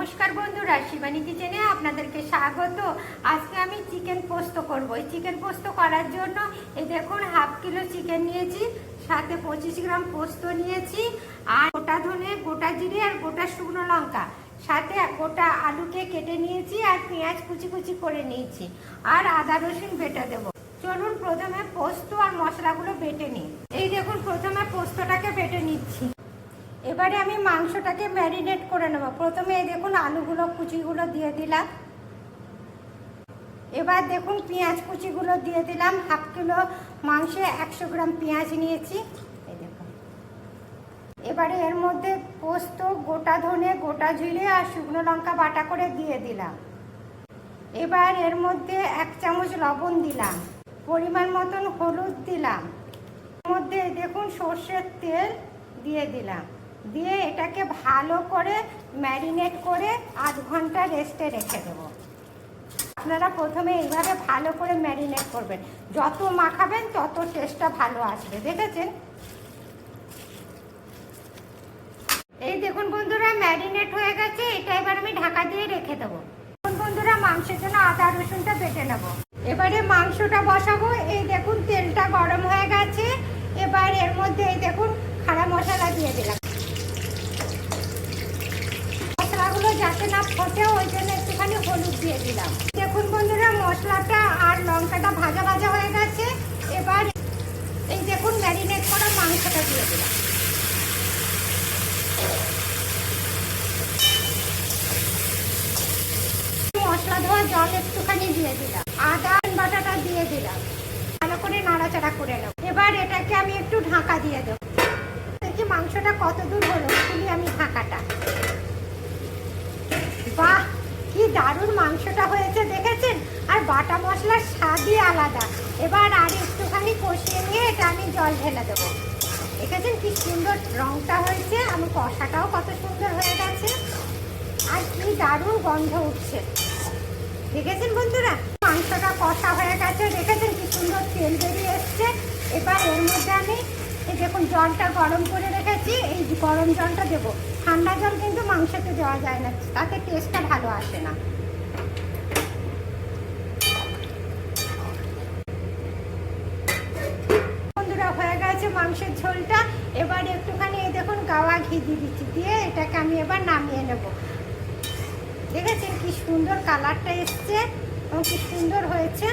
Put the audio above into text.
নমস্কার বন্ধুরা, শিবানী কিচেনে আপনাদেরকে স্বাগত। আজকে আমি চিকেন পোস্ত করব। এই চিকেন পোস্ত করার জন্য এই দেখুন হাফ কিলো চিকেন নিয়েছি, সাথে 25 গ্রাম পোস্ত নিয়েছি, আর গোটা ধনে, গোটা জিরে আর গোটা শুকনো লঙ্কা, সাথে গোটা আলুকে কেটে নিয়েছি, আর পেঁয়াজ কুচি কুচি করে নিয়েছি, আর আদা রসুন বেটে দেবো। চলুন প্রথমে পোস্ত আর মশলাগুলো বেটে নিই। এই দেখুন প্রথমে পোস্তটাকে বেটে নিচ্ছি। এবারে আমি মাংসটাকে ম্যারিনেট করে নেব। প্রথমে এই দেখুন আলুগুলো কুচিগুলো দিয়ে দিলাম। এবার দেখুন পেঁয়াজ কুচিগুলো দিয়ে দিলাম। হাফ কিলো মাংসে 100 গ্রাম পেঁয়াজ নিয়েছি, এই দেখুন। এবারে এর মধ্যে পোস্ত, গোটা ধনে, গোটা জিরে আর শুকনো লঙ্কা বাটা করে দিয়ে দিলাম। এবার এর মধ্যে 1 চামচ লবণ দিলাম, পরিমাণ মতন হলুদ দিলাম, এর মধ্যে দেখুন সর্ষের তেল দিয়ে দিলাম, দিয়ে এটাকে ভালো করে ম্যারিনেট করে আধ ঘন্টা রেস্টে রেখে দেবো। আপনারা প্রথমে এইভাবে ভালো করে ম্যারিনেট করবেন, যত মাখাবেন তত টেস্টটা ভালো আসবে। দেখেছেন? এই দেখুন বন্ধুরা, ম্যারিনেট হয়ে গেছে। এটা এবার আমি ঢাকা দিয়ে রেখে দেবো। বন্ধুরা, মাংসের জন্য আদা রসুনটা বেটে নেব। এবারে মাংসটা বসাবো। এই দেখুন তেলটা গরম হয়ে গেছে। এবার এর মধ্যে এই দেখুন খাড়া মশলা দিয়ে দিলাম। মশলাগুলো যাতে না ফোটে ওই জন্য একটুখানি হলুদ দিয়ে দিলাম। দেখুন বন্ধুরা, মশলাটা আর লঙ্কাটা ভাজা ভাজা হয়ে গেছে। এবার এই দেখুন ম্যারিনেট করা মাংসটা দিয়ে দিলাম। মশলা ধোয়া জল একটুখানি দিয়ে দিলাম, আদা বাটাটা দিয়ে দিলাম, ভালো করে নাড়াচাড়া করে নেব। এবার এটাকে আমি একটু ঢাকা দিয়ে দেবো। দেখি মাংসটা কত দূর হলো, খুলি আমি ঢাকাটা। বাহ, কি দারুণ মাংসটা হয়েছে, দেখেছেন? আর বাটা মশলার স্বাদই আলাদা। এবার আর একটুখানি কষিয়ে নিয়ে এটা আমি জল ঢেলে দেবো। দেখেছেন কি সুন্দর রংটা হয়েছে, আমি কষাটাও কত সুন্দর হয়ে গেছে, আর কি দারুণ গন্ধ উঠছে। দেখেছেন বন্ধুরা, মাংসটা কষা হয়ে গেছে। দেখেছেন কি সুন্দর তেল বেরিয়ে এসছে। এবার এর মধ্যে আমি এই দেখুন জলটা গরম করে রেখেছি, এই গরম জলটা দেবো। ঠান্ডা জল কিন্তু মাংসতে দেওয়া যায় না, তাতে টেস্টটা ভালো আসে না। বন্ধুরা, হয়ে গেছে মাংসের ঝোলটা। এবার একটুখানি এই দেখুন গাওয়া ঘি দিয়ে দিচ্ছি, দিয়ে এটাকে আমি এবার নামিয়ে নেব। দেখেছেন কি সুন্দর কালারটা এসছে এবং কি সুন্দর হয়েছে।